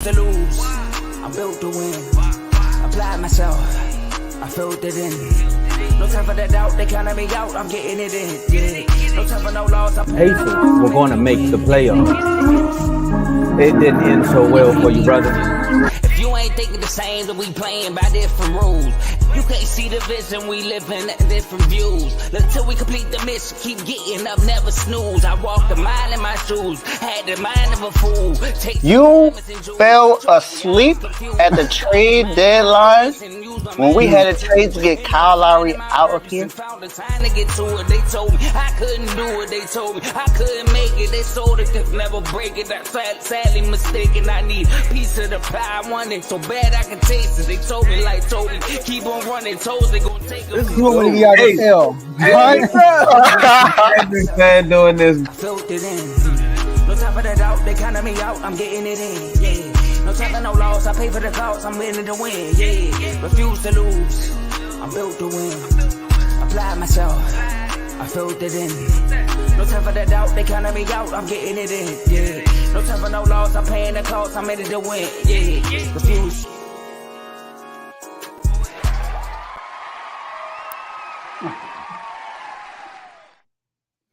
To lose, I'm built to win. Apply myself, I filled it in. No time for the doubt, they counted me out, I'm getting it in. Yeah. No time for no loss. Pacers were going to make the playoffs. It didn't end so well for you, brother. If you ain't thinking the same, then we playing by different rules. You can't see the vision, we living at different views. Until we complete the mission, keep getting up, never snooze. I walk the mile in my shoes, had the mind of a fool. You fell asleep at the trade deadline when we had a trade to get Kyle Lowry out of here. Found the time to get to it. They told me I couldn't do it. They told me I couldn't make it. They sold it, could never break it. That's sadly mistaken. I need a piece of the pie. I want it so bad I can taste it. They told me keep on running. Toes they gonna take this is what we gotta tell. I've been doing this. I filled it in. No time for the doubt. They counted me out. I'm getting it in. Yeah. No time for no loss. I pay for the cost. I'm winning to win. Yeah. Refuse to lose. I'm built to win. Apply myself. I filled it in. No time for the doubt. They counted me out. I'm getting it in. Yeah. No time for no loss. I'm paying the cost. I'm in it to win. Yeah. Refuse.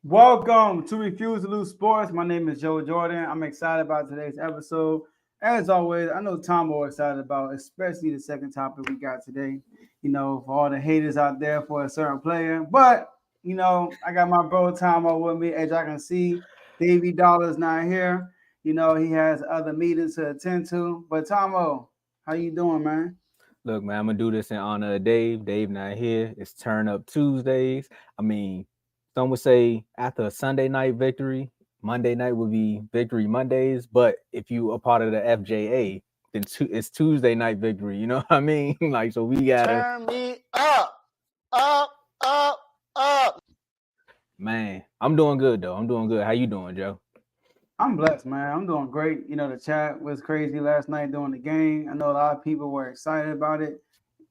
Welcome to Refuse to Lose Sports. My name is Joe Jordan. I'm excited about today's episode. As always, I know Tomo excited about, especially the second topic we got today. You know, for all the haters out there for a certain player. But, you know, I got my bro Tomo with me. As y'all can see, Davey Dollar's not here. You know, he has other meetings to attend to. But Tomo, how you doing, man? Look, man, I'm going to do this in honor of Dave. Dave not here. It's Turn Up Tuesdays. I mean, some would say after a Sunday night victory, Monday night would be Victory Mondays. But if you are part of the FJA, then it's Tuesday night victory. You know what I mean? Like, so we got to turn me up. Man, I'm doing good, though. I'm doing good. How you doing, Joe? I'm blessed, man. I'm doing great. You know, the chat was crazy last night during the game. I know a lot of people were excited about it.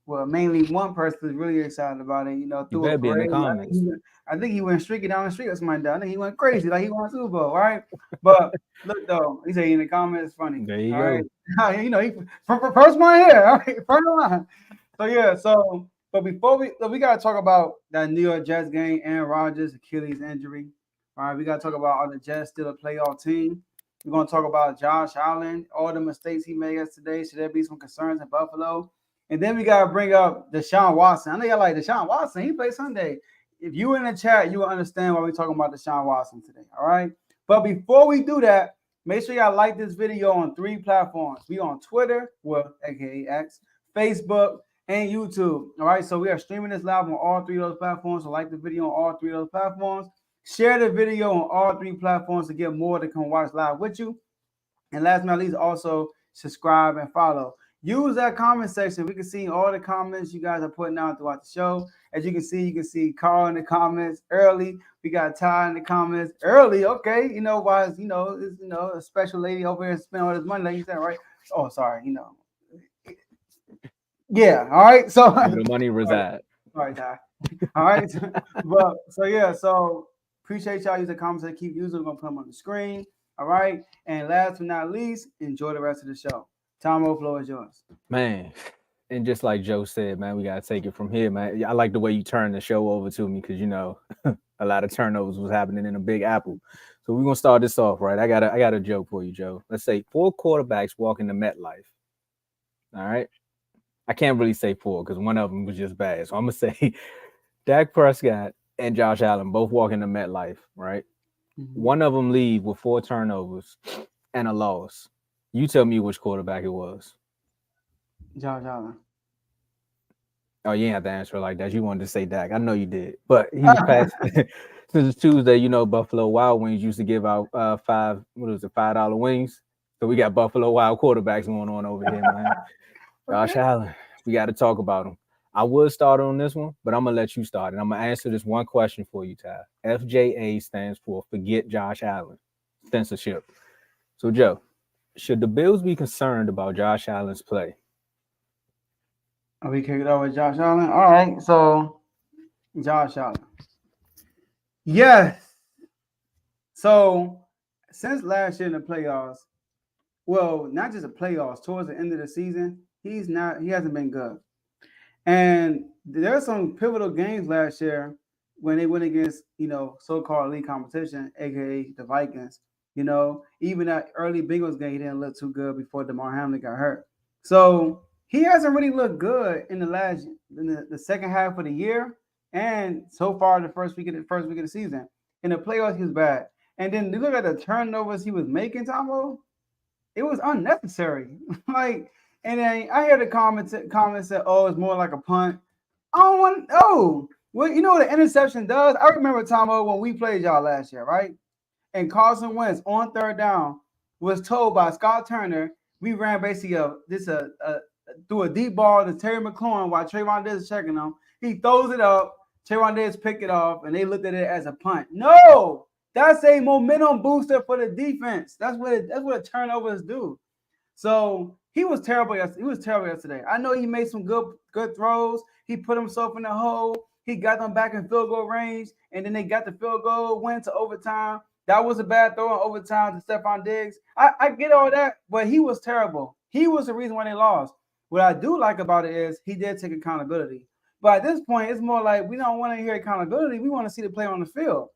Well, mainly one person was really excited about it. You know, through a be in the comments. I think he went streaking down the street or something like that. I think he went crazy, like he won a Super Bowl, right? But look, though, he said in the comments, it's funny. There you all go. Right? You know, he first one here, all right, first line. So yeah, but before we gotta talk about that New York Jets game, Aaron Rodgers Achilles injury. All right, we gotta talk about are the Jets still a playoff team? We're gonna talk about Josh Allen, all the mistakes he made yesterday. Should there be some concerns in Buffalo? And then we gotta bring up Deshaun Watson. I know y'all like Deshaun Watson. He played Sunday. If you in the chat, you will understand why we're talking about Deshaun Watson today. All right. But before we do that, make sure y'all like this video on 3 platforms. We on Twitter, well, aka X, Facebook, and YouTube. All right. So we are streaming this live on all 3 of those platforms. So like the video on all 3 of those platforms. Share the video on all 3 platforms to get more to come watch live with you. And last but not least, also subscribe and follow. Use that comment section. We can see all the comments you guys are putting out throughout the show. As you can see Carl in the comments early. We got Ty in the comments early. Okay, you know why? It's a special lady over here spending all this money, like you said, right? Oh, sorry, Yeah, all right. So where the money resides. Sorry, Ty. All right, so appreciate y'all using the comments that keep using. We're gonna put them on the screen. All right, and last but not least, enjoy the rest of the show. Tomo, floor is yours. Man, and just like Joe said, man, we got to take it from here, man. I like the way you turned the show over to me because, you know, a lot of turnovers was happening in the Big Apple. So we're going to start this off, right? I got a joke for you, Joe. Let's say 4 quarterbacks walk into MetLife. All right? I can't really say 4 because one of them was just bad. So I'm going to say Dak Prescott and Josh Allen both walk into MetLife, right? Mm-hmm. One of them leave with 4 turnovers and a loss. You tell me which quarterback it was. Josh Allen. Oh, you ain't have to answer it like that. You wanted to say Dak. I know you did. But he was past since it's Tuesday, you know, Buffalo Wild Wings used to give out $5 wings. So we got Buffalo Wild quarterbacks going on over here, man. Josh Allen. We got to talk about him. I would start on this one, but I'm gonna let you start. And I'm gonna answer this one question for you, Ty. FJA stands for Forget Josh Allen. Censorship. So, Joe, should the Bills be concerned about Josh Allen's play? Are we kicked off with Josh Allen? All right, so Josh Allen. Yes. So since last year in the playoffs, well, not just the playoffs, towards the end of the season, he hasn't been good. And there are some pivotal games last year when they went against, so-called elite competition, aka the Vikings. Even that early Bengals game, he didn't look too good before DeMar Hamlin got hurt. So he hasn't really looked good in the second half of the year, and so far the first week of the season. In the playoffs, he was bad. And then you look at the turnovers he was making, Tomo. It was unnecessary. like, and then I hear the comments said, "Oh, it's more like a punt." I don't want. Oh, well, you know what an interception does? I remember, Tomo, when we played y'all last year, right? And Carson Wentz on third down was told by Scott Turner, we ran basically through a deep ball to Terry McLaurin while Trayvon Diggs is checking him. He throws it up, Trayvon Diggs pick it off, and they looked at it as a punt. No, that's a momentum booster for the defense. That's what turnovers do. So he was terrible. He was terrible yesterday. I know he made some good throws. He put himself in the hole. He got them back in field goal range, and then they got the field goal, went to overtime. That was a bad throw in overtime to Stephon Diggs. I get all that, but he was terrible. He was the reason why they lost. What I do like about it is he did take accountability. But at this point, it's more like we don't want to hear accountability. We want to see the play on the field.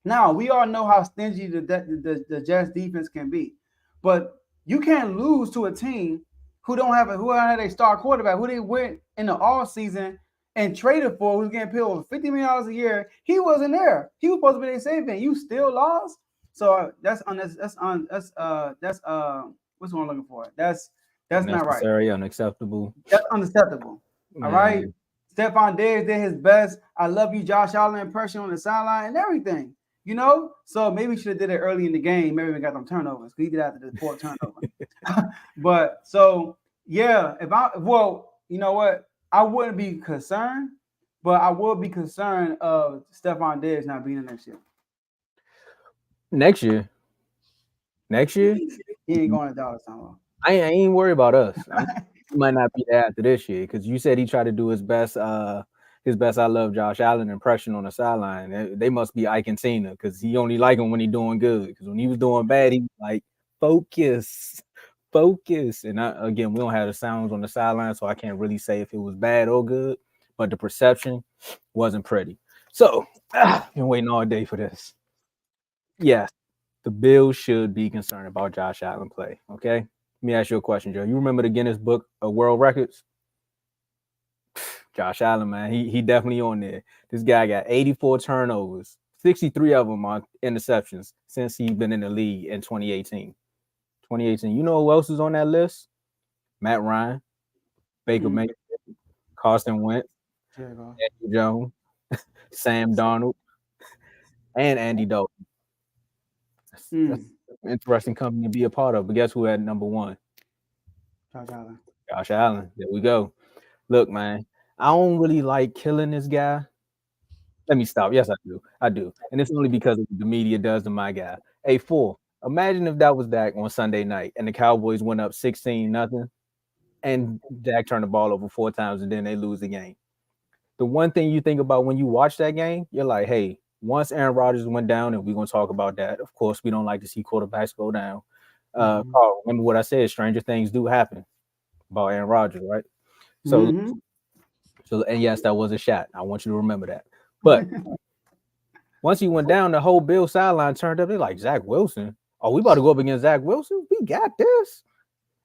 Now, we all know how stingy the Jets defense can be. But you can't lose to a team who had a star quarterback, who they went in the off season and traded for, who's getting paid over $50 million a year. He wasn't there. He was supposed to be their saving. You still lost. So that's what's what I'm looking for. That's not right. Unacceptable. That's unacceptable. All right. Stephon Diggs did his best. I love you, Josh Allen impression on the sideline and everything. So maybe we should have did it early in the game. Maybe we got them turnovers. He did after the fourth turnover. But so yeah, you know what? I wouldn't be concerned, but I would be concerned of Stephon Diggs not being in next year. Next year, he ain't going to Dallas. I ain't worried about us. He might not be there after this year because you said he tried to do his best. His best I love Josh Allen impression on the sideline. They must be Ike and Tina because he only like him when he doing good. Because when he was doing bad, he was like, focus. And again, we don't have the sounds on the sideline, so I can't really say if it was bad or good. But the perception wasn't pretty. So, been waiting all day for this. Yes, the Bills should be concerned about Josh Allen play. Okay, let me ask you a question, Joe. You remember the Guinness Book of World Records? Josh Allen, man, he definitely on there. This guy got 84 turnovers, 63 of them are interceptions since he's been in the league in 2018. You know who else is on that list? Matt Ryan, Baker Mayfield, Carson Wentz, Andrew Jones, Sam Darnold, and Andy Dalton. That's an interesting company to be a part of. But guess who had number one? Josh Allen. There we go. Look, man. I don't really like killing this guy. Let me stop. Yes, I do. And it's only because of what the media does to my guy. Hey, imagine if that was Dak on Sunday night and the Cowboys went up 16-0 and Dak turned the ball over 4 times and then they lose the game. The one thing you think about when you watch that game, you're like, hey, once Aaron Rodgers went down, and we're going to talk about that. Of course, we don't like to see quarterbacks go down. Carl, remember what I said, stranger things do happen about Aaron Rodgers, right? So, and yes, that was a shot. I want you to remember that. But once he went down, the whole Bill sideline turned up. They're like, Zach Wilson? Oh, we about to go up against Zach Wilson? We got this.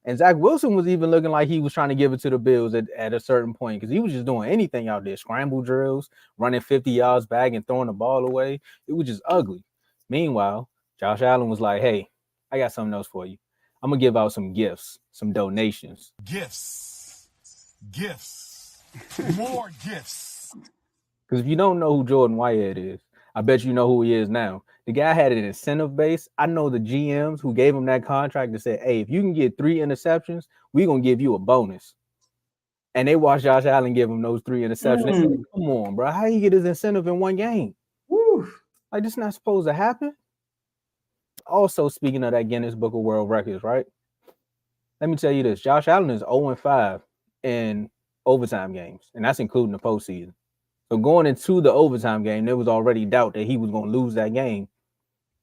And Zach Wilson was even looking like he was trying to give it to the Bills at a certain point because he was just doing anything out there, scramble drills, running 50 yards back and throwing the ball away. It was just ugly. Meanwhile, Josh Allen was like, hey, I got something else for you. I'm going to give out some gifts, some donations. Gifts. More gifts. Because if you don't know who Jordan Whitehead is, I bet you know who he is now. The guy had an incentive base. I know the GMs who gave him that contract and said, hey, if you can get 3 interceptions, we're going to give you a bonus. And they watched Josh Allen give him those 3 interceptions. They said, come on, bro. How you get his incentive in one game? Like, this is not supposed to happen. Also, speaking of that Guinness Book of World Records, right? Let me tell you this. Josh Allen is 0-5 in overtime games, and that's including the postseason. So going into the overtime game, there was already doubt that he was going to lose that game.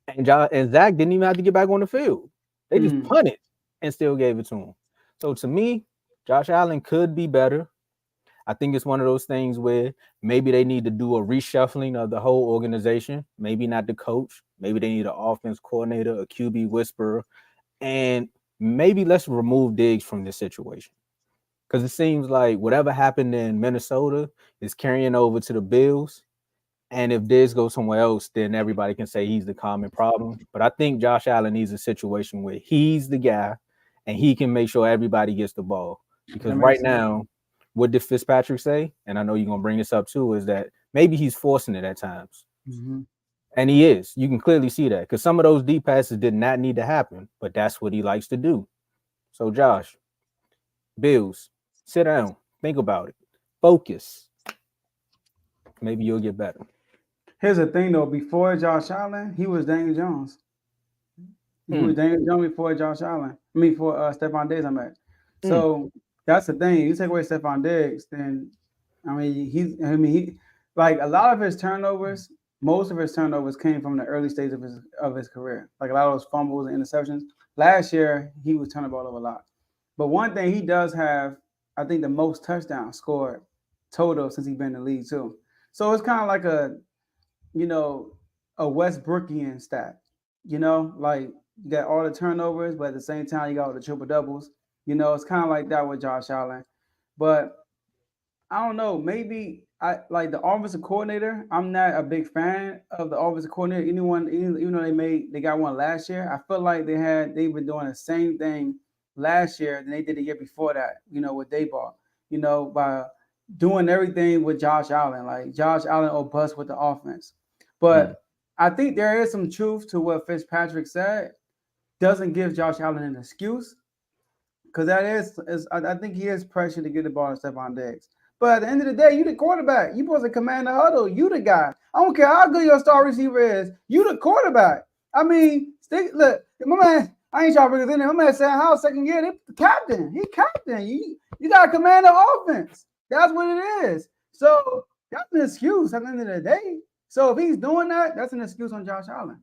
And Zach didn't even have to get back on the field. They just punted, and still gave it to him. So to me, Josh Allen could be better. I think it's one of those things where maybe they need to do a reshuffling of the whole organization. Maybe not the coach. Maybe they need an offense coordinator, a QB whisperer, and maybe let's remove Diggs from this situation. Because it seems like whatever happened in Minnesota is carrying over to the Bills. And if Diggs goes somewhere else, then everybody can say he's the common problem. But I think Josh Allen needs a situation where he's the guy and he can make sure everybody gets the ball. Because right now, what did Fitzpatrick say? And I know you're going to bring this up too, is that maybe he's forcing it at times. Mm-hmm. And he is. You can clearly see that because some of those deep passes did not need to happen, but that's what he likes to do. So, Josh, Bills, sit down, think about it, focus. Maybe you'll get better. Here's the thing, though. Before Josh Allen, he was Daniel Jones. He was Daniel Jones before Josh Allen. I mean, for Stephon Diggs, I'm at. So that's the thing. You take away Stephon Diggs, then he like a lot of his turnovers. Most of his turnovers came from the early stage of his career. Like a lot of those fumbles and interceptions. Last year, he was turning the ball over a lot. But one thing he does have, I think, the most touchdowns scored total since he's been in the league too. So it's kind of like a Westbrookian stat. Like you got all the turnovers, but at the same time you got all the triple doubles. It's kind of like that with Josh Allen. But I don't know. Maybe I like the offensive coordinator. I'm not a big fan of the offensive coordinator. Even though they got one last year, I feel like they've been doing the same thing last year than they did the year before that. With Dayball. By doing everything with Josh Allen, like Josh Allen or bust with the offense. But I think there is some truth to what Fitzpatrick said. Doesn't give Josh Allen an excuse. Because I think he is pressure to get the ball to Stephon Diggs. But at the end of the day, you the quarterback. You supposed to command the huddle. You the guy. I don't care how good your star receiver is. You the quarterback. I mean, look, my man, I ain't trying to bring us in there. My man Sam Howell, second year, the captain. He captain. You got to command the offense. That's what it is. So that's an excuse at the end of the day. So if he's doing that, that's an excuse on Josh Allen.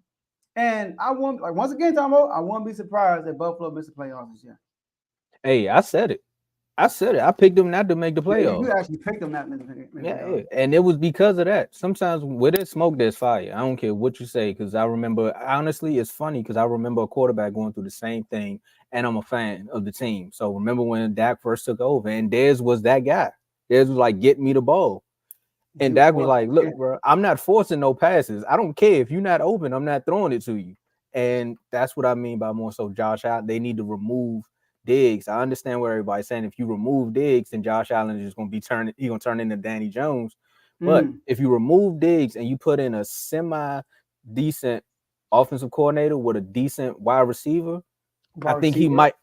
And I won't, like once again, Tomo, I won't be surprised if Buffalo missed the playoffs this year. Hey, I said it. I picked them not to make the playoffs. You actually picked them not to make the playoffs. And it was because of that. Sometimes where there's smoke, there's fire. I don't care what you say, because I remember, honestly, it's funny because I remember a quarterback going through the same thing, and I'm a fan of the team. So remember when Dak first took over, and Dez was that guy. Dez was like, get me the ball. And Dak was like, look, bro, I'm not forcing no passes. I don't care. If you're not open, I'm not throwing it to you. And that's what I mean by more so Josh Allen. They need to remove Diggs. I understand what everybody's saying. If you remove Diggs, then Josh Allen is just going to be he's going to turn into Danny Jones. But if you remove Diggs and you put in a semi-decent offensive coordinator with a decent wide receiver, I think he might,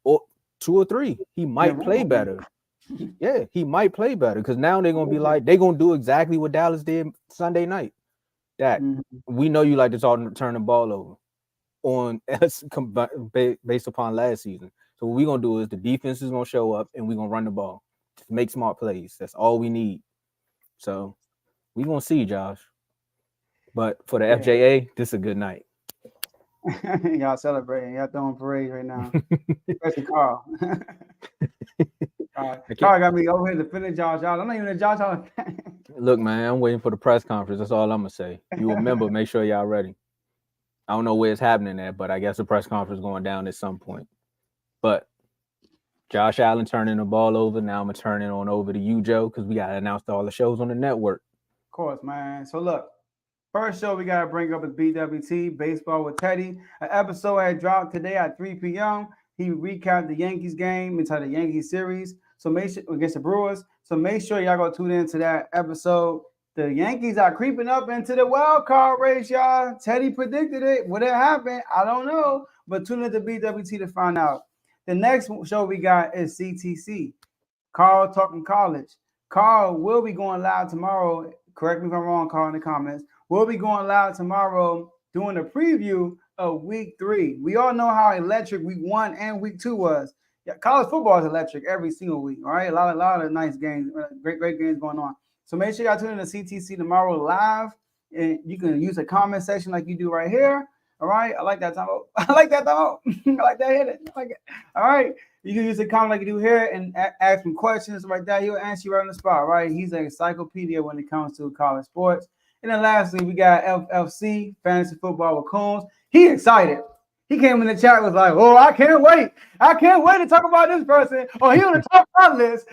or 2 or 3, he might play better. Yeah, he might play better because now they're going to be like, they're going to do exactly what Dallas did Sunday night. That we know you like to turn the ball over on based upon last season. So what we're going to do is the defense is going to show up and we're going to run the ball. Just make smart plays. That's all we need. So we're going to see, Josh. But for the FJA, this is a good night. Y'all celebrating. Y'all throwing parades right now. Especially Carl. Carl got me over here to finish Josh Allen. I'm not even a Josh Allen fan. Look, man, I'm waiting for the press conference. That's all I'm going to say. You remember, make sure y'all ready. I don't know where it's happening at, but I guess the press conference is going down at some point. But Josh Allen turning the ball over. Now I'm going to turn it on over to you, Joe, because we got to announce all the shows on the network. Of course, man. So look, first show we got to bring up is BWT, Baseball with Teddy. An episode had dropped today at 3 p.m. He recapped the Yankees game inside the Yankees series. So make sure against the Brewers. So make sure y'all go tune into that episode. The Yankees are creeping up into the wild card race, y'all. Teddy predicted it. Would it happen? I don't know. But tune into BWT to find out. The next show we got is CTC. Carl Talking College. Carl will be going live tomorrow. Correct me if I'm wrong, Carl, in the comments. We'll be going live tomorrow doing a preview of week 3. We all know how electric week 1 and week 2 was. Yeah, college football is electric every single week. All right, a lot of nice games, great games going on. So make sure y'all tune in to CTC tomorrow live, and you can use a comment section like you do right here. All right, I like that, Tomo. I like that, Tomo. I like that hit it. I like it. All right, you can use a comment like you do here and ask him questions like that. He'll answer you right on the spot. Right, he's an encyclopedia when it comes to college sports. And then lastly, we got FFC Fantasy Football with Coons. He excited. He came in the chat was like, "Oh, I can't wait! I can't wait to talk about this person. Oh, he on the top of my list."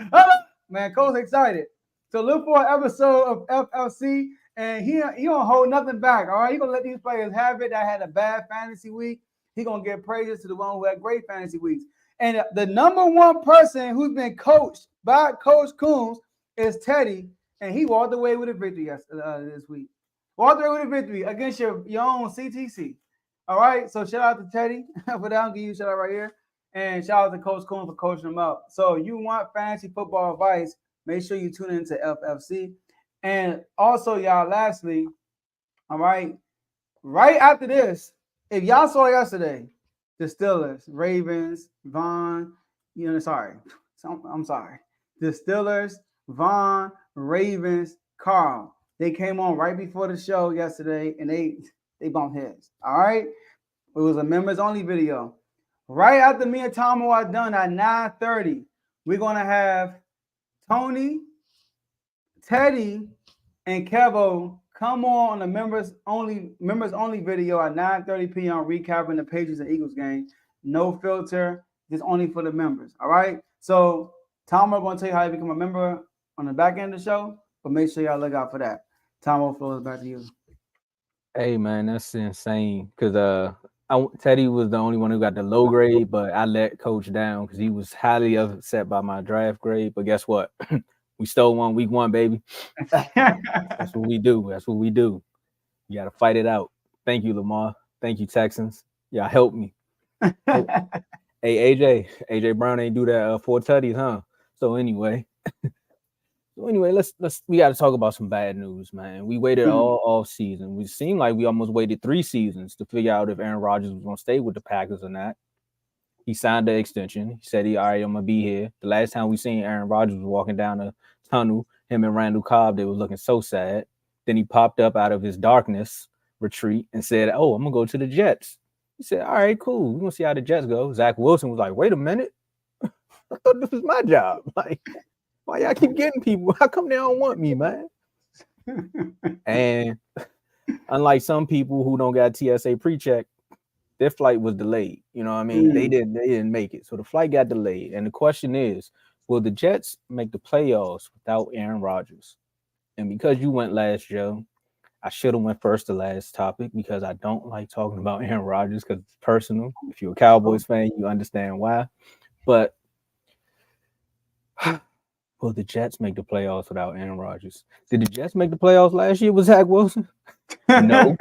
Man, Cole's excited. So look for an episode of FLC, and he don't hold nothing back. All right, he gonna let these players have it that had a bad fantasy week. He gonna give praises to the one who had great fantasy weeks. And the number one person who's been coached by Coach Coons is Teddy, and he walked away with a victory this week. Walked away with a victory against your own CTC. All right, so shout out to Teddy for that. I'll give you a shout out right here. And shout out to Coach Coons for coaching them up. So you want fantasy football advice, make sure you tune into FFC. And also, y'all, lastly, all right, right after this, if y'all saw yesterday, the Steelers, Ravens, Vaughn, I'm sorry. The Steelers, Vaughn, Ravens, Carl, they came on right before the show yesterday, and they bumped heads. All right. It was a members only video. Right after me and Tomo are done at 9:30, we're gonna have Tony, Teddy, and Kevo come on the members only video at 9:30 p.m. recapping the Patriots and Eagles game. No filter, just only for the members. All right. So Tomo gonna tell you how to become a member on the back end of the show, but make sure y'all look out for that. Tomo, flows back to you. Hey man, that's insane. Cause Teddy was the only one who got the low grade, but I let Coach down because he was highly upset by my draft grade. But guess what? We stole one week 1, baby. That's what we do. That's what we do. You got to fight it out. Thank you, Lamar. Thank you, Texans. Y'all help me. Hey, AJ Brown ain't do that 4 tutties, huh? So anyway, we got to talk about some bad news, man. We waited all off season. We seemed like we almost waited 3 seasons to figure out if Aaron Rodgers was going to stay with the Packers or not. He signed the extension. He said, all right, I'm going to be here. The last time we seen Aaron Rodgers was walking down the tunnel, him and Randall Cobb, they was looking so sad. Then he popped up out of his darkness retreat and said, oh, I'm going to go to the Jets. He said, all right, cool. We're going to see how the Jets go. Zach Wilson was like, wait a minute. I thought this was my job. Like, why y'all keep getting people? How come they don't want me, man? And unlike some people who don't got TSA pre-check, their flight was delayed. You know what I mean? They didn't make it. So the flight got delayed. And the question is, will the Jets make the playoffs without Aaron Rodgers? And because you went last, Joe, I should have went first to last topic because I don't like talking about Aaron Rodgers because it's personal. If you're a Cowboys fan, you understand why. But will the Jets make the playoffs without Aaron Rodgers? Did the Jets make the playoffs last year with Zach Wilson? No.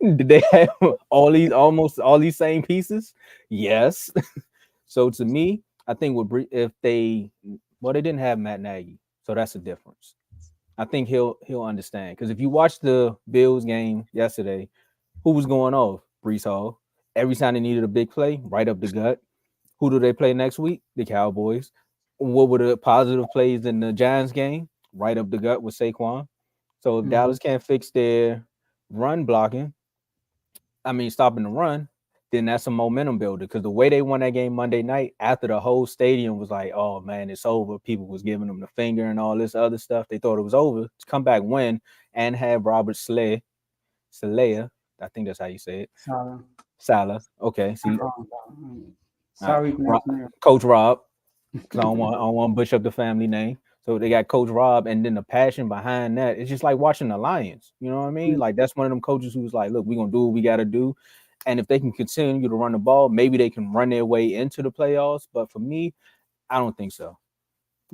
Did they have almost all these same pieces? Yes. So to me, I think if they didn't have Matt Nagy, so that's the difference. I think he'll understand because if you watch the Bills game yesterday, who was going off? Breece Hall. Every time they needed a big play, right up the gut. Who do they play next week? The Cowboys. What were the positive plays in the Giants game? Right up the gut with Saquon. So if Dallas can't fix their run blocking, stopping the run, then that's a momentum builder. Because the way they won that game Monday night, after the whole stadium was like, oh, man, it's over. People was giving them the finger and all this other stuff. They thought it was over. To come back, win, and have Robert Saleh, I think that's how you say it. Salah. Okay. See, sorry, Coach Rob. Because I don't want to butcher up the family name. So they got Coach Rob, and then the passion behind that. It's just like watching the Lions. You know what I mean? Like that's one of them coaches who's like, look, we're gonna do what we gotta do. And if they can continue to run the ball, maybe they can run their way into the playoffs. But for me, I don't think so.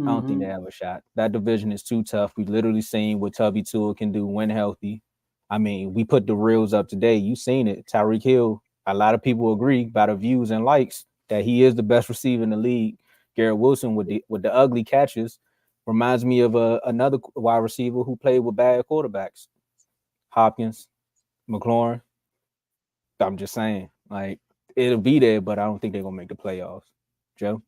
I don't think they have a shot. That division is too tough. We've literally seen what Tubby Tua can do when healthy. I mean, we put the reels up today. You've seen it. Tyreek Hill, a lot of people agree by the views and likes that he is the best receiver in the league. Garrett Wilson with the ugly catches reminds me of another wide receiver who played with bad quarterbacks. Hopkins, McLaurin. I'm just saying, like, it'll be there, but I don't think they're going to make the playoffs. Joe?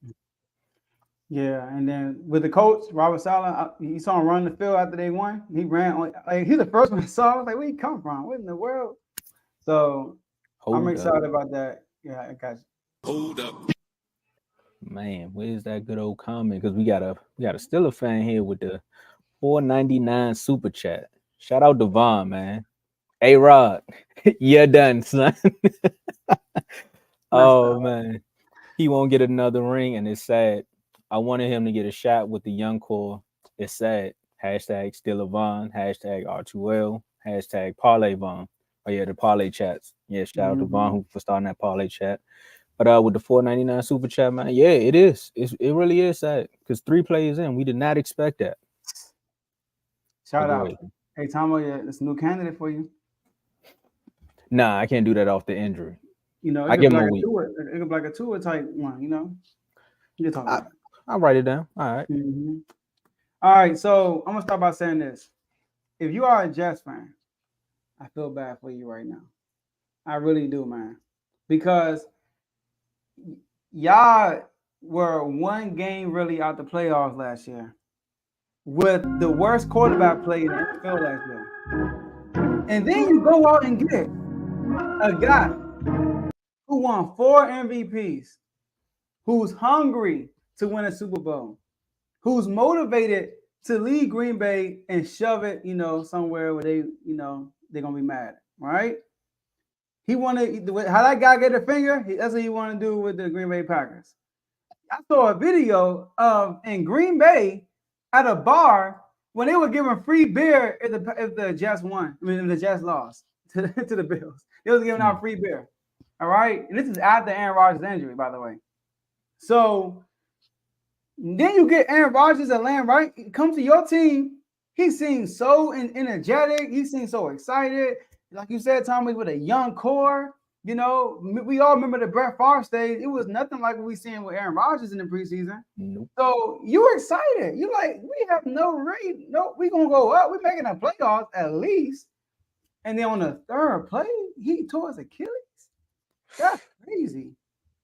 Yeah, and then with the coach, Robert Saleh, you saw him run the field after they won. He ran on, like, he's the first one I saw. I was like, where he come from? What in the world? So I'm Hold excited up, about that. Yeah, I got you. Hold up. man. Where's that good old comment? Because we got a Steeler fan here with the 4.99 super chat. Shout out to Vaughn, man. Hey Rod, you're done, son. Messed up. Oh man, he won't get another ring, and it's sad. I wanted him to get a shot with the young core. It's sad. Hashtag still Vaughn. Hashtag R2L. Hashtag Parlay Vaughn. Oh yeah, the parlay chats. Yeah, shout out to Vaughn who for starting that parlay chat. But with the 4.99 super chat, man, yeah, it is. It really is sad because 3 plays in, we did not expect that. But Shout go out. ahead. Hey, Tomo, yeah, it's a new candidate for you. Nah, I can't do that off the injury. You know, it I could give be him like a a week. tour. It could be like a tour type one. You know, you can talk I, about it. I'll write it down. All right. All right, so I'm gonna start by saying this: if you are a Jets fan, I feel bad for you right now. I really do, man, because y'all were one game really out the playoffs last year with the worst quarterback play in the NFL last year, and then you go out and get a guy who won 4 MVPs, who's hungry to win a Super Bowl, who's motivated to leave Green Bay and shove it, somewhere where they're gonna be mad, right? He wanted how that guy get a finger. That's what he want to do with the Green Bay Packers. I saw a video of in Green Bay at a bar when they were giving free beer if the Jets won. I mean, if the Jets lost to the Bills, they was giving out free beer. All right, and this is after Aaron Rodgers' injury, by the way. So then you get Aaron Rodgers and Lamb, right? Come to your team. He seems so energetic. He seems so excited. Like you said, Tommy, with a young core. You know, we all remember the Brett Favre stage. It was nothing like what we seen with Aaron Rodgers in the preseason. Nope. So you were excited. You like, we have no rate. No, we gonna go up. We're making the playoffs at least. And then on the third play, he tore his Achilles. That's crazy.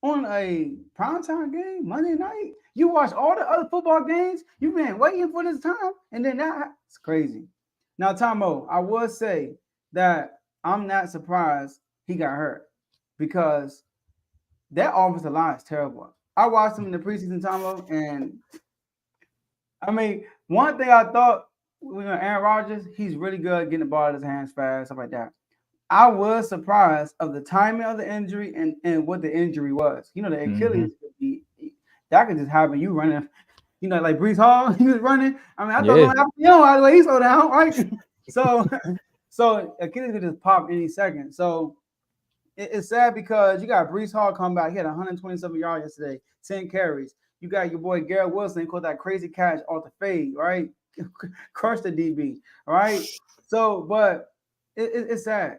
On a primetime game, Monday night, you watch all the other football games. You've been waiting for this time, and then that's crazy. Now, Tomo, I will say that I'm not surprised he got hurt because that offensive line is terrible. I watched him in the preseason, Tomo, and I mean, one thing I thought with Aaron Rodgers, he's really good getting the ball in his hands fast, stuff like that. I was surprised of the timing of the injury and what the injury was. You know, the Achilles, that could just happen. You running, like Brees Hall, he was running. I mean, I thought it was going to happen. By the way, he slowed down, right? So Achilles could just pop any second. So it's sad because you got Brees Hall come back. He had 127 yards yesterday, 10 carries. You got your boy Garrett Wilson caught that crazy catch off the fade, right? Crushed the DB, right? So, but it's sad.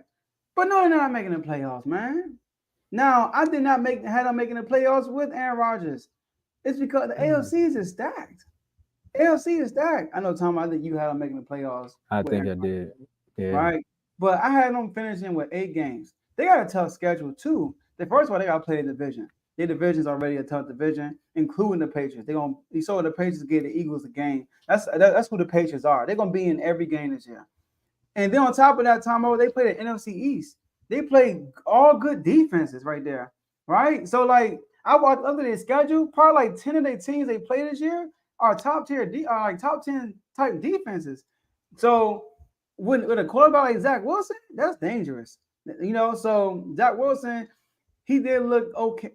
But no, they're not making the playoffs, man. Now, I did not had them making the playoffs with Aaron Rodgers. It's because the AFC is stacked. AFC is stacked. I know, Tom, I think you had them making the playoffs. I think I did. Yeah. Right? But I had them finishing with 8 games. They got a tough schedule, too. First of all, they got to play the division. Their division's already a tough division, including the Patriots. You saw the Patriots get the Eagles a game. That's who the Patriots are. They're going to be in every game this year. And then on top of that, Tomo, they play the NFC East. They play all good defenses right there, right? So, like, I watched other their schedule. Probably like 10 of their teams they play this year are top 10 type defenses. So, with a quarterback like Zach Wilson, that's dangerous. So Zach Wilson, he did look okay.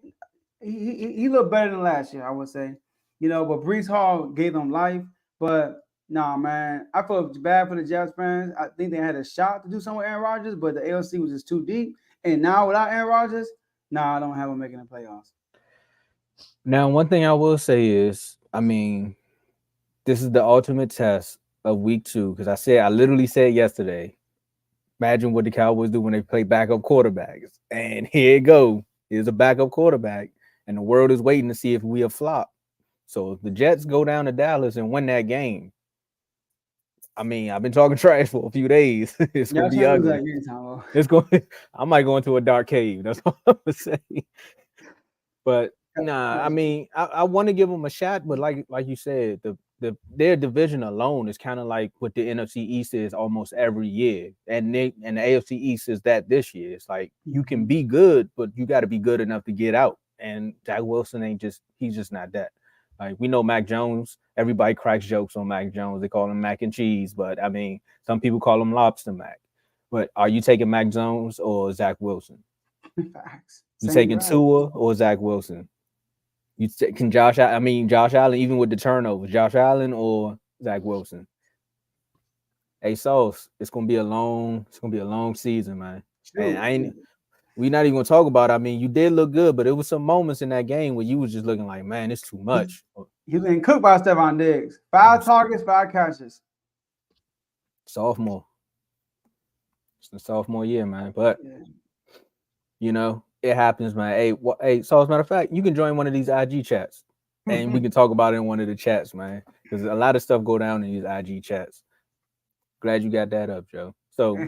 He looked better than last year, I would say. But Brees Hall gave them life. But nah, man, I feel bad for the Jets fans. I think they had a shot to do something with Aaron Rodgers, but the AFC was just too deep. And now without Aaron Rodgers, I don't have them making the playoffs. Now, one thing I will say is, I mean, this is the ultimate test of week 2 because I literally said yesterday, imagine what the Cowboys do when they play backup quarterbacks. And here it go. Here's a backup quarterback, and the world is waiting to see if we a flop. So if the Jets go down to Dallas and win that game, I mean, I've been talking trash for a few days. It's gonna be ugly. I might go into a dark cave. That's all I'm gonna say. But Nah, I mean, I want to give them a shot, but like you said, their division alone is kind of like what the NFC East is almost every year, and the AFC East is that this year. It's like you can be good, but you got to be good enough to get out. And Zach Wilson he's just not that. Like we know Mac Jones, everybody cracks jokes on Mac Jones. They call him mac and cheese, but I mean, some people call him lobster Mac. But are you taking Mac Jones or Zach Wilson? Facts. You Same taking guy. Tua or Zach Wilson? Can Josh Allen, even with the turnovers, Josh Allen or Zach Wilson? Hey, Sauce, it's gonna be a long season, man. And we're not even gonna talk about it. I mean, you did look good, but it was some moments in that game where you was just looking like, man, it's too much. He's been cooked by Stephon Diggs. 5 targets, 5 catches. Sophomore. It's the sophomore year, man. But you know, it happens, man. Hey, so as a matter of fact, you can join one of these IG chats and we can talk about it in one of the chats, man. Because a lot of stuff go down in these IG chats. Glad you got that up, Joe. So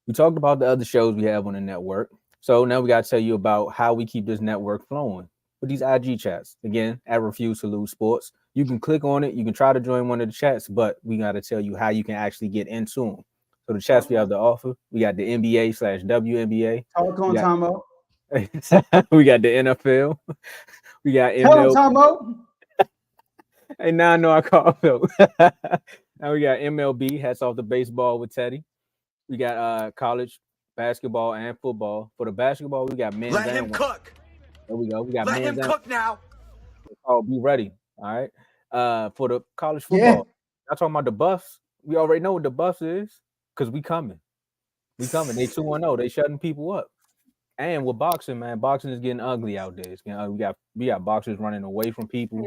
we talked about the other shows we have on the network. So now we got to tell you about how we keep this network flowing with these IG chats. Again, at Refuse to Lose Sports. You can click on it. You can try to join one of the chats, but we got to tell you how you can actually get into them. So the chats we have to offer, we got the NBA/WNBA. Talk on Tomo. We got the NFL. We got MLB. Tomo. Hey, now I know I call Phil. Now we got MLB, hats off the baseball with Teddy. We got college basketball and football. For the basketball, we got men's. Let him cook. There we go. We got Let him cook now. Oh, be ready. All right. For the college football, I'm talking about the Buffs. We already know what the Buffs is because we coming. We coming. They 2-0. They shutting people up. And with boxing, man, boxing is getting ugly out there. It's getting, we got boxers running away from people.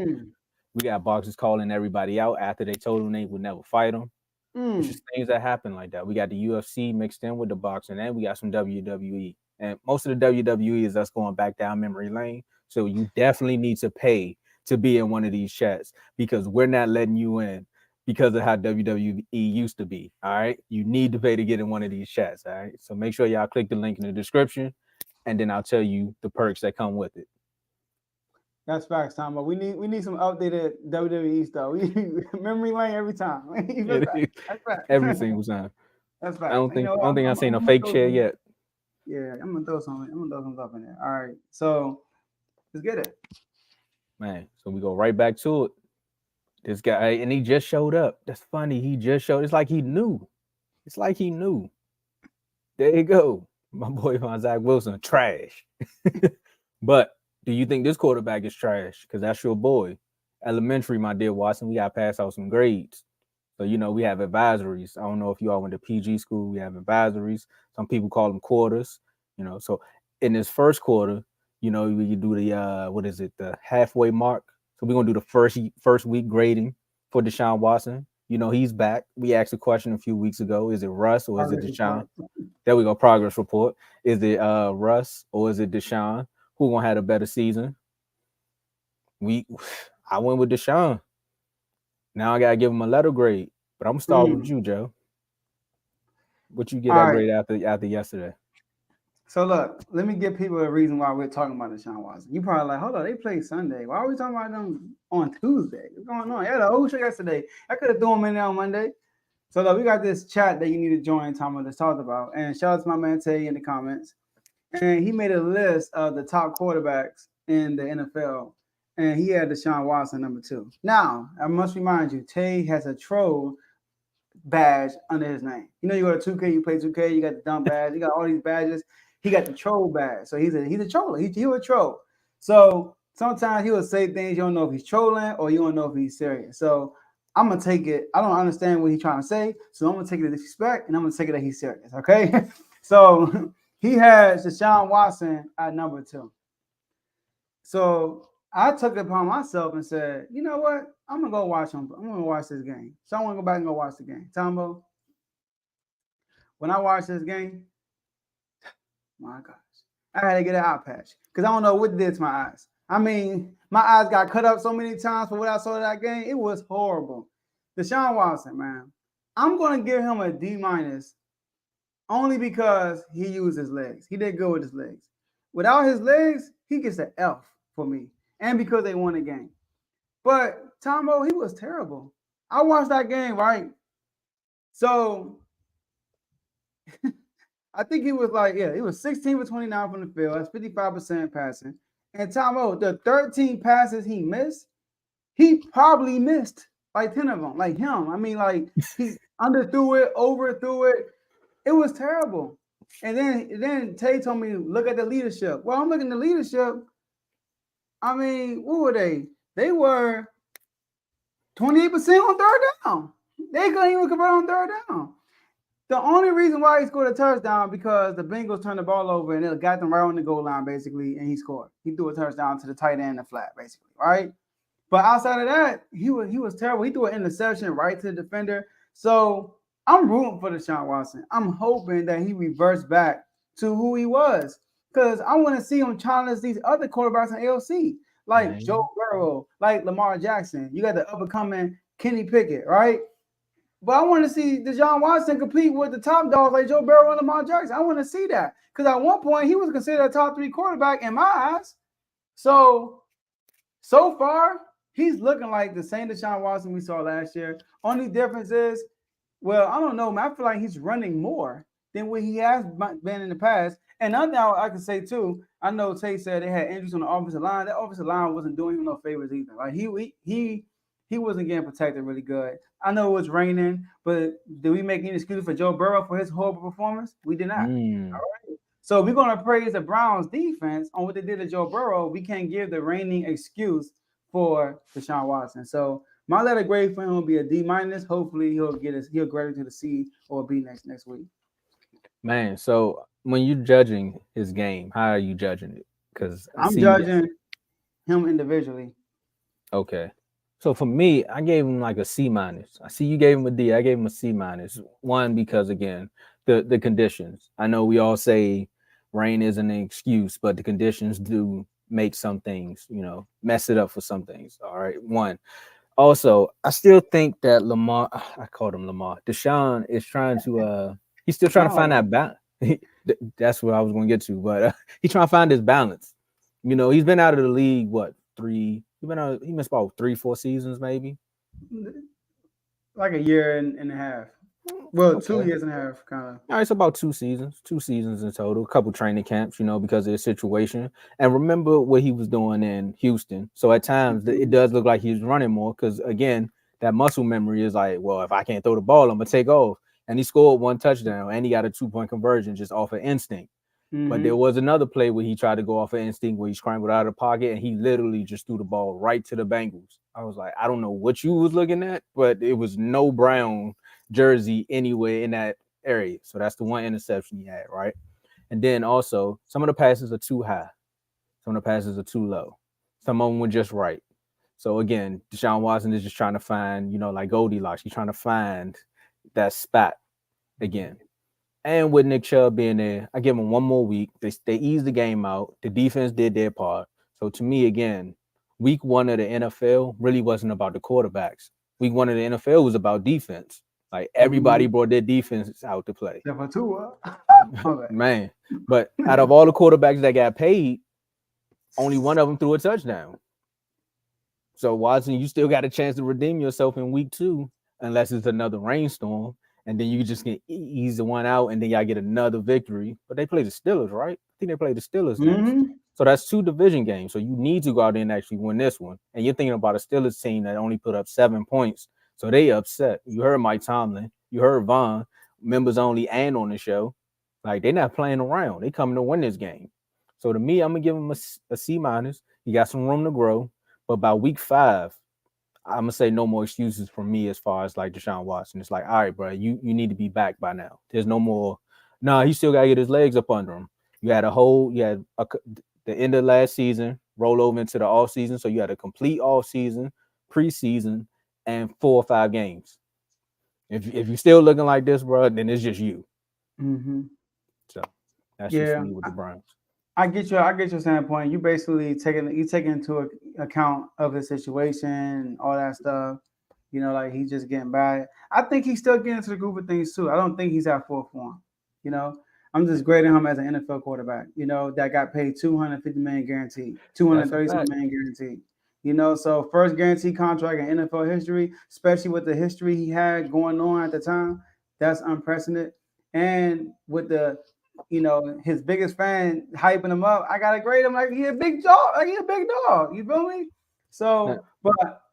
We got boxers calling everybody out after they told them they would never fight them. It's just things that happen like that. We got the UFC mixed in with the boxing, and we got some WWE. And most of the WWE is us going back down memory lane. So you definitely need to pay to be in one of these chats because we're not letting you in because of how WWE used to be. All right. You need to pay to get in one of these chats. All right. So make sure y'all click the link in the description, and then I'll tell you the perks that come with it. That's facts, Tom. But we need some updated WWE stuff. Memory lane every time. That's facts. Every single time. That's facts. I don't think I've seen a fake chair yet. Yeah, I'm gonna throw some stuff in there. All right, so let's get it, man. So we go right back to it. This guy, and he just showed up. That's funny. He just showed. It's like he knew. There you go, my boy Zach Wilson, trash. But do you think this quarterback is trash? Because that's your boy. Elementary, my dear Watson, we got to pass out some grades. So, you know, we have advisories. I don't know if you all went to PG school. We have advisories. Some people call them quarters, you know. So in this first quarter, you know, we do the, the halfway mark. So we're going to do the first week grading for Deshaun Watson. You know, he's back. We asked a question a few weeks ago. Is it Russ or is it Deshaun? There we go. Progress report. Is it Russ or is it Deshaun? Who gonna have a better season? I went with Deshaun. Now I gotta give him a letter grade, but I'm gonna start with you, Joe. What you get that grade after yesterday? So look, let me give people a reason why we're talking about Deshaun Watson. You probably like, hold on, they played Sunday. Why are we talking about them on Tuesday? What's going on? Yeah, the whole show yesterday. I could have thrown them in there on Monday. So look, we got this chat that you need to join, Tom, that's talked about. And shout out to my man Tay in the comments. And he made a list of the top quarterbacks in the NFL. And he had Deshaun Watson number 2. Now, I must remind you, Tay has a troll badge under his name. You know, you go to 2K, you play 2K, you got the dumb badge, you got all these badges. He got the troll badge. So he's a troller. He's a troll. So sometimes he will say things you don't know if he's trolling or you don't know if he's serious. So I'm going to take it. I don't understand what he's trying to say. So I'm going to take it as disrespect and I'm going to take it that he's serious. Okay. So he has Deshaun Watson at number 2. So I took it upon myself and said, you know what? I'm going to go watch him. I'm going to watch this game. So I want to go back and go watch the game. Tombo, when I watched this game, my gosh, I had to get an eye patch because I don't know what it did to my eyes. I mean, my eyes got cut up so many times for what I saw in that game. It was horrible. Deshaun Watson, man, I'm going to give him a D- only because he used his legs. He did good with his legs. Without his legs, he gets an F for me, and because they won the game. But Tomo, he was terrible. I watched that game, right? So I think he was like, he was 16 for 29 from the field. That's 55% passing. And Tomo, the 13 passes he missed, he probably missed like 10 of them, like him. I mean, like he underthrew it, overthrew it. It was terrible. And then Tay told me, look at the leadership. Well, I'm looking at the leadership. I mean, what were they? They were 28% on third down. They couldn't even convert on third down. The only reason why he scored a touchdown because the Bengals turned the ball over and it got them right on the goal line, basically, and he scored. He threw a touchdown to the tight end in the flat, basically, right? But outside of that, he was terrible. He threw an interception right to the defender. So I'm rooting for Deshaun Watson. I'm hoping that he reverts back to who he was because I want to see him challenge these other quarterbacks in AOC, like Joe Burrow, like Lamar Jackson. You got the up-and-coming Kenny Pickett, right? But I want to see Deshaun Watson compete with the top dogs like Joe Burrow and Lamar Jackson. I want to see that because at one point he was considered a top 3 quarterback in my eyes. So far, he's looking like the same Deshaun Watson we saw last year. Only difference is, well, I don't know, man. I feel like he's running more than what he has been in the past. And another thing I can say too, I know Tate said they had injuries on the offensive line. That offensive line wasn't doing him no favors either. Like he wasn't getting protected really good. I know it was raining, but did we make any excuse for Joe Burrow for his horrible performance? We did not. All right. So we're gonna praise the Browns defense on what they did to Joe Burrow. We can't give the reigning excuse for Deshaun Watson. So my letter grade for him will be a D-. Hopefully he'll grade to the C or B next week. Man, so when you're judging his game, how are you judging it? Because I'm judging him individually. Okay. So for me, I gave him like a C-. I see you gave him a D. I gave him a C-. One, because again, the conditions. I know we all say rain isn't an excuse, but the conditions do make some things, mess it up for some things. All right. One. Also, I still think that I called him Lamar. Deshaun is trying to he's still trying to find that balance. That's what I was going to get to, but he's trying to find his balance. He's been out of the league, he missed about 3-4 seasons, maybe. Like a year and a half. Well, okay. 2 years and a half, kind of. All right, it's about 2 seasons in total. A couple training camps, because of the situation. And remember what he was doing in Houston. So at times it does look like he's running more because, again, that muscle memory is like, well, if I can't throw the ball, I'm going to take off. And he scored 1 touchdown and he got a 2-point conversion just off of instinct. Mm-hmm. But there was another play where he tried to go off of instinct where he scrambled out of the pocket and he literally just threw the ball right to the Bengals. I was like, I don't know what you was looking at, but it was no Brown jersey anywhere in that area. So that's the one interception he had, right? And then also, some of the passes are too high. Some of the passes are too low. Some of them were just right. So again, Deshaun Watson is just trying to find, like Goldilocks. He's trying to find that spot again. And with Nick Chubb being there, I give him 1 more week. They eased the game out. The defense did their part. So to me, again, week 1 of the NFL really wasn't about the quarterbacks. Week 1 of the NFL was about defense. Like everybody brought their defense out to play. Man, but out of all the quarterbacks that got paid, only one of them threw a touchdown. So Watson, you still got a chance to redeem yourself in week 2, unless it's another rainstorm. And then you just get ease the one out, and then y'all get another victory. But they play the Steelers, right? I think they play the Steelers next. So that's 2 division games. So you need to go out there and actually win this one. And you're thinking about a Steelers team that only put up 7 points. So they upset. You heard Mike Tomlin. You heard Vaughn, members only and on the show. Like, they're not playing around. They coming to win this game. So to me, I'm going to give him a C-. He got some room to grow. But by week 5, I'm going to say no more excuses from me as far as like Deshaun Watson. It's like, all right, bro, you need to be back by now. There's no more. No, he still got to get his legs up under him. You had the end of last season, roll over into the off season. So you had a complete off season, preseason, and 4 or 5 games. If you're still looking like this, bro, then it's just you. Mm-hmm. So that's just me with the Browns. I get your standpoint. You basically taking into account of the situation, all that stuff. Like he's just getting bad. I think he's still getting into the group of things too. I don't think he's at full form. I'm just grading him as an NFL quarterback. You know, that got paid 250 million guaranteed, That's a 230 fact. million guaranteed. You know, so first guaranteed contract in NFL history, especially with the history he had going on at the time, that's unprecedented. And with the, you know, his biggest fan hyping him up, I gotta grade him like he a big dog, like he a big dog. You feel me? Now, So, but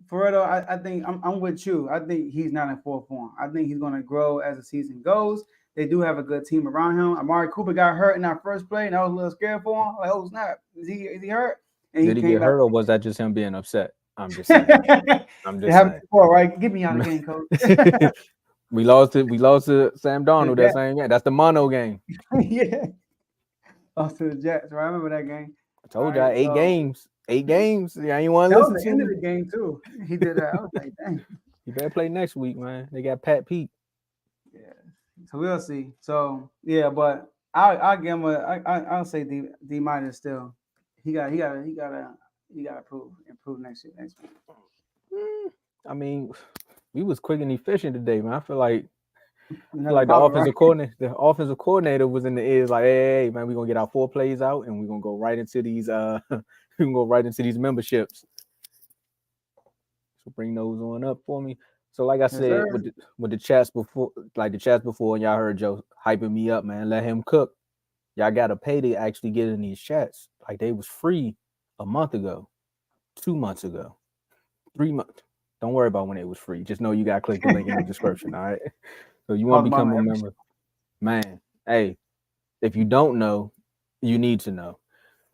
for real though, I think I'm with you. I think he's not in full form. I think he's gonna grow as the season goes. They do have a good team around him. Amari Cooper got hurt in that first play, and I was a little scared for him. Like, oh snap, is he hurt? And he did he came get back. hurt, or was that just him being upset? I'm just saying. I'm They just have saying. before, right? Get me out of the game, coach. We lost it. We lost to Sam The Darnold that Jets. same game. That's the mono game. Yeah, lost to the Jets. Right? I remember that game. I All told y'all right, 8 games. 8 games. Yeah, ain't want to that was listen the to end of me. the game too. He did that. I was like, dang. You better play next week, man. They got Pat Pete. Yeah. So we'll see. So yeah, but I'll give him I'll say D minus still. He gotta improve next week. I mean, we was quick and efficient today, man. I feel like Another the power, right? offensive coordinator was in the ears like, hey, man, we're gonna get our 4 plays out and we're gonna go right into these we can go right into these memberships. So bring those on up for me. So like I Yes, said, sir. with the chats before, and y'all heard Joe hyping me up, man. Let him cook. Y'all gotta pay to actually get in these chats. Like they was free a month ago, 2 months ago, 3 months. Don't worry about when it was free. Just know you gotta click the link in the description. All right. So you want Talk to about become my a every member, man? Hey, if you don't know, you need to know.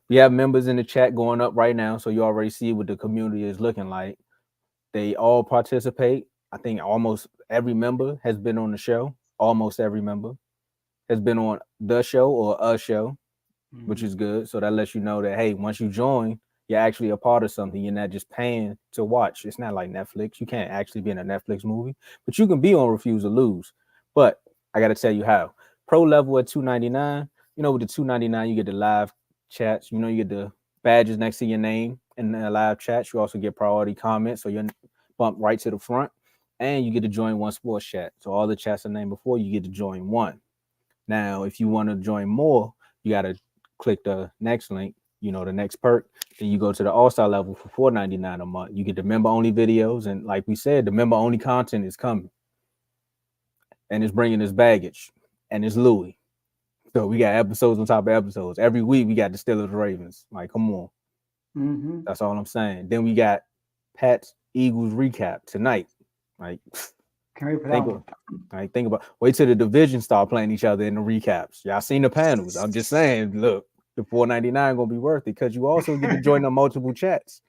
We have members in the chat going up right now, so you already see what the community is looking like. They all participate. I think almost every member has been on the show. Almost every member has been on the show or a show, which Mhm. is good. So that lets you know that hey, once you join, you're actually a part of something. You're not just paying to watch. It's not like Netflix. You can't actually be in a Netflix movie, but you can be on Refuse to Lose. But I got to tell you how. Pro level at $2.99. You know, with the $2.99, you get the live chats. You know, you get the badges next to your name in the live chats. You also get priority comments, so you're bumped right to the front, and you get to join one sports chat. So all the chats I named before, you get to join one. Now, if you want to join more, you got to click the next link, you know, the next perk. Then you go to the all-star level for $4.99 a month. You get the member-only videos. And like we said, the member-only content is coming. And it's bringing us baggage. And it's Louis. So we got episodes on top of episodes. Every week we got the Steelers Ravens. Like, come on. Mm-hmm. That's all I'm saying. Then we got Pat's Eagles recap tonight. Like, Can't wait for that think one. of like think about wait till the division start playing each other in the recaps. Y'all seen the panels. I'm just saying, look, the $4.99 gonna be worth it because you also get to join the multiple chats.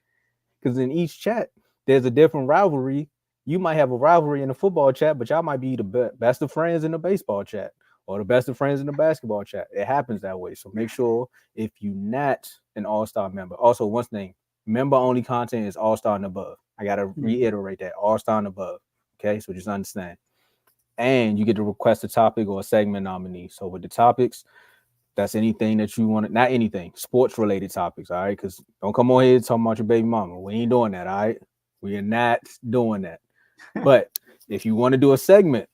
Because in each chat, there's a different rivalry. You might have a rivalry in the football chat, but y'all might be the best of friends in the baseball chat or the best of friends in the basketball chat. It happens that way. So make sure if you're not an all-star member. Also, one thing, member only content is all-star and above. I gotta reiterate that all-star and above. Okay, so just understand. And you get to request a topic or a segment nominee. So with the topics, that's anything that you want. Not anything, sports related topics. All right, because don't come on here talking about your baby mama. We ain't doing that. All right, we are not doing that. But if you want to do a segment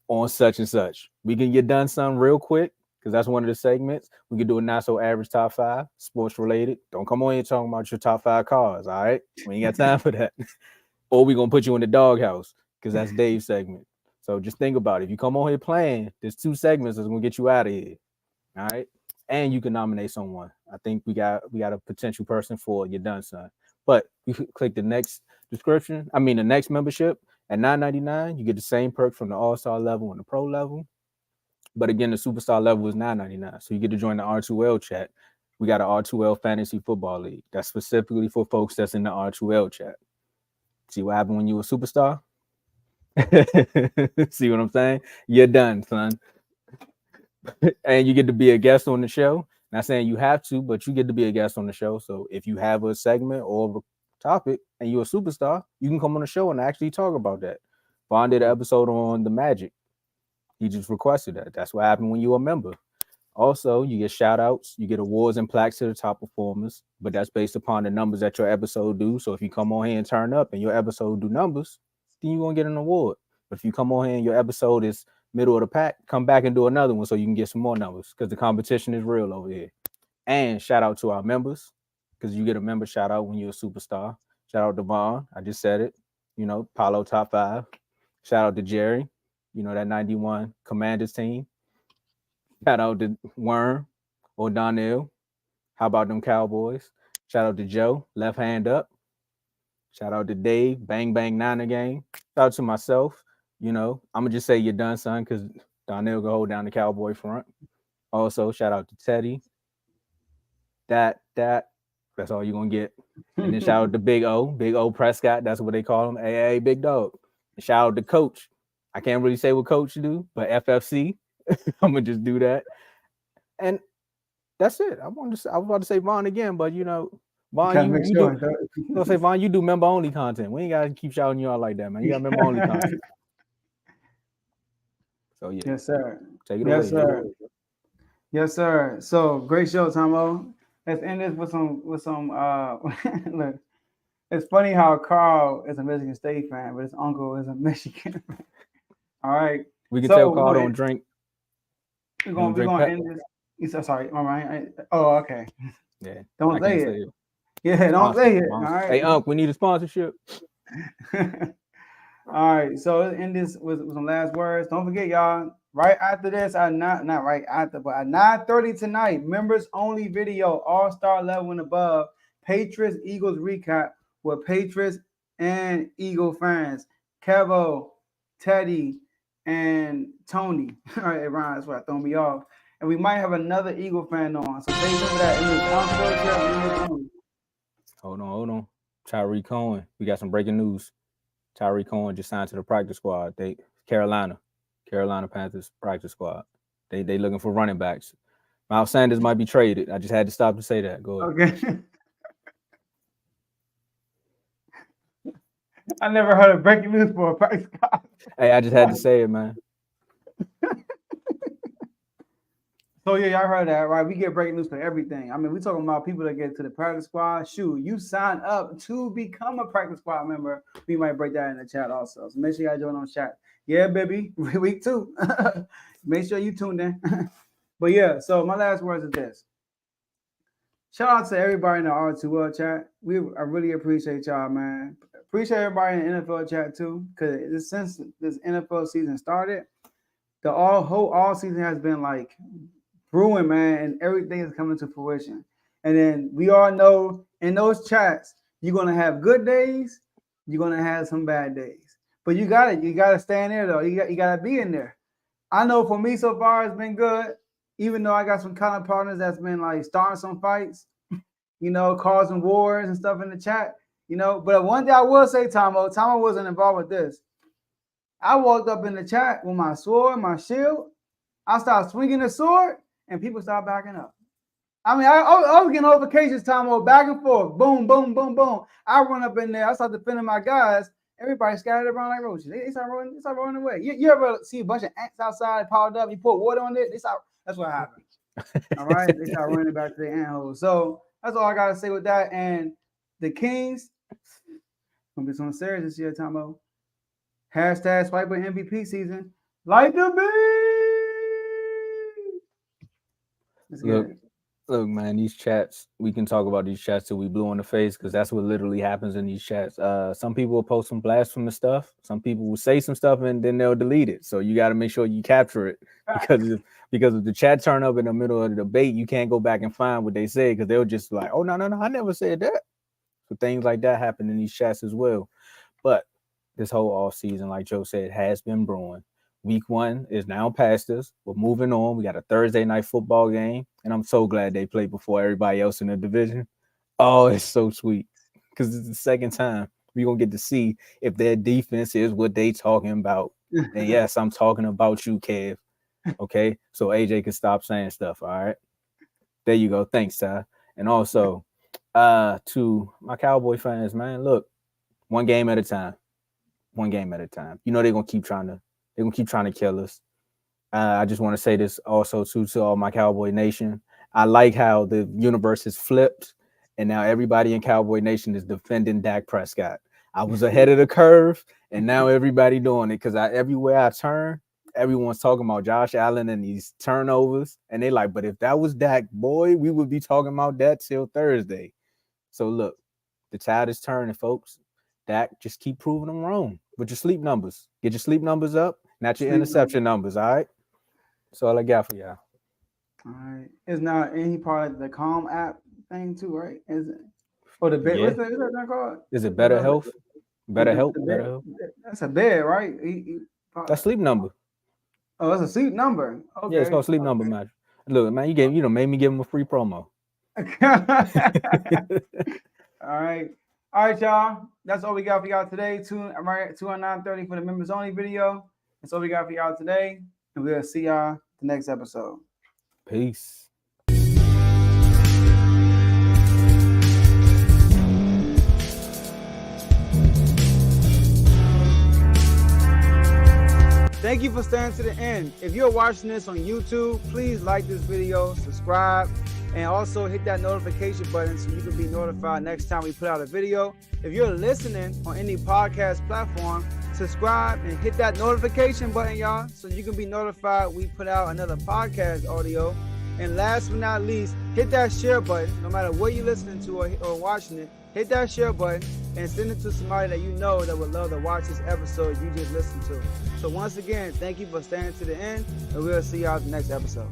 on such and such, we can get done something real quick because that's one of the segments. We can do a not so average top 5 sports related. Don't come on here talking about your top 5 cars. All right, we ain't got time for that. Or we gonna put you in the doghouse because that's Dave's segment. So just think about it. If you come on here playing, there's 2 segments that's gonna get you out of here. All right. And you can nominate someone. I think we got a potential person for your done son. But you click the next description. I mean the next membership at $9.99. You get the same perk from the all-star level and the pro level. But again, the superstar level is $9.99. So you get to join the R2L chat. We got an R2L fantasy football league. That's specifically for folks that's in the R2L chat. See what happened when you were a superstar? See what I'm saying? You're done, son. And you get to be a guest on the show. Not saying you have to, but you get to be a guest on the show. So if you have a segment or a topic and you're a superstar, you can come on the show and actually talk about that. Vaughn did an episode on the Magic. He just requested that. That's what happened when you're a member. Also, you get shout outs, you get awards and plaques to the top performers, but that's based upon the numbers that your episode do. So if you come on here and turn up and your episode do numbers, then you're gonna get an award. But if you come on here and your episode is middle of the pack, come back and do another one so you can get some more numbers because the competition is real over here. And shout out to our members because you get a member shout out when you're a superstar. Shout out to Vaughn. I just said it. Paulo top 5. Shout out to Jerry. That 91 Commanders team. Shout out to Worm or Donnell. How about them Cowboys? Shout out to Joe, left hand up. Shout out to Dave, bang bang Niner game. Shout out to myself. I'm gonna just say you're done, son, because Donnell can hold down the Cowboy front. Also, shout out to Teddy. That's all you're gonna get. And then shout out to Big O Prescott. That's what they call him. Hey, Big Dog. And shout out to Coach. I can't really say what Coach do, but FFC. I'm gonna just do that. And that's it. I was about to say Vaughn again, but Vaughn, you do. Say Vaughn, you do member only content. We ain't gotta keep shouting you out like that, man. You got member only content. So yeah. Yes, sir. Take it away. Yes, sir. Yes, sir. So great show, Tomo. Let's end this with some look. It's funny how Carl is a Michigan State fan, but his uncle is a Michigan fan. All right. We can tell Carl don't drink. We're gonna end this. Sorry, all right. Oh, okay. Yeah. Don't say it. Yeah, don't say it. All right. Hey, Unc, we need a sponsorship. All right. So let's end this with some last words. Don't forget, y'all. Right after this, not right after, but at 9:30 tonight, members only video, all-star level and above, Patriots Eagles recap with Patriots and Eagle fans, Kevo, Teddy, and Tony. All right, Ron, that's what threw me off. And we might have another Eagle fan on. So stay tuned for that. Hold on. Tyree Cohen. We got some breaking news. Tyree Cohen just signed to the practice squad. Carolina Panthers practice squad. They looking for running backs. Miles Sanders might be traded. I just had to stop to say that. Go ahead. Okay. I never heard of breaking news for a practice squad. Hey, I just had to say it, man. So yeah, y'all heard that, right? We get breaking news for everything. I mean, we talking about people that get to the practice squad. Shoot, you sign up to become a practice squad member. We might break that in the chat also. So make sure y'all join on chat. Yeah, baby, week 2. Make sure you tuned in. But yeah, so my last words is this. Shout out to everybody in the R2 World chat. I really appreciate y'all, man. Appreciate everybody in the NFL chat too, because since this NFL season started, the whole season has been like brewing, man, and everything is coming to fruition. And then we all know in those chats, you're gonna have good days, you're gonna have some bad days. But you gotta stay in there though. You gotta be in there. I know for me so far it's been good, even though I got some kind of partners that's been like starting some fights, causing wars and stuff in the chat, But one thing I will say, Tomo wasn't involved with this. I walked up in the chat with my sword, my shield. I started swinging the sword, and people started backing up. I mean, I was getting notifications, Tomo, back and forth, boom, boom, boom, boom. I run up in there, I start defending my guys. Everybody scattered around like roaches. They start rolling away. You ever see a bunch of ants outside piled up? You pour water on it. That's what happened. All right, they start running back to the ant hole. So that's all I gotta say with that. And the Kings gonna be something serious this year, Tomo. Hashtag Swiper MVP season. Like the beat. Look, man, these chats, we can talk about these chats till we blue in the face because that's what literally happens in these chats. Some people will post some blasphemous stuff. Some people will say some stuff and then they'll delete it. So you got to make sure you capture it because if the chat turn up in the middle of the debate, you can't go back and find what they said because they'll just like, oh, no, I never said that. So things like that happen in these chats as well. But this whole off season, like Joe said, has been brewing. Week 1 is now past us. We're moving on. We got a Thursday night football game, and I'm so glad they play before everybody else in the division. Oh, it's so sweet because it's the second time we're going to get to see if their defense is what they talking about. And yes, I'm talking about you, Kev. Okay, so AJ can stop saying stuff, all right? There you go. Thanks, Ty. And also to my Cowboy fans, man, look, one game at a time. They're going to keep trying to kill us. I just want to say this also to all my Cowboy Nation. I like how the universe has flipped, and now everybody in Cowboy Nation is defending Dak Prescott. I was ahead of the curve, and now everybody doing it because everywhere I turn, everyone's talking about Josh Allen and these turnovers, and they like, but if that was Dak, boy, we would be talking about that till Thursday. So look, the tide is turning, folks. Dak, just keep proving them wrong with your sleep numbers. Get your sleep numbers up, not your interception numbers. All right. That's all I got for y'all. All right. It's not any part of the Calm app thing too, right? Is it? Or the bed? Yeah. What's that called? Is it Better Health? Better Health? Better Health? That's a bed, right? That's sleep number. Oh, that's a sleep number. Okay. Yeah, it's called sleep number match. Look, man, made me give him a free promo. All right, y'all. That's all we got for y'all today. 209.30 for the members only video. That's all we got for y'all today, and we'll see y'all the next episode. Peace. Thank you for staying to the end. If you're watching this on YouTube, please like this video, subscribe, and also hit that notification button so you can be notified next time we put out a video. If you're listening on any podcast platform, subscribe and hit that notification button, y'all, so you can be notified we put out another podcast audio. And last but not least, hit that share button, no matter what you're listening to or watching it. Hit that share button and send it to somebody that you know that would love to watch this episode you just listened to. So once again, thank you for staying to the end, and we'll see y'all the next episode.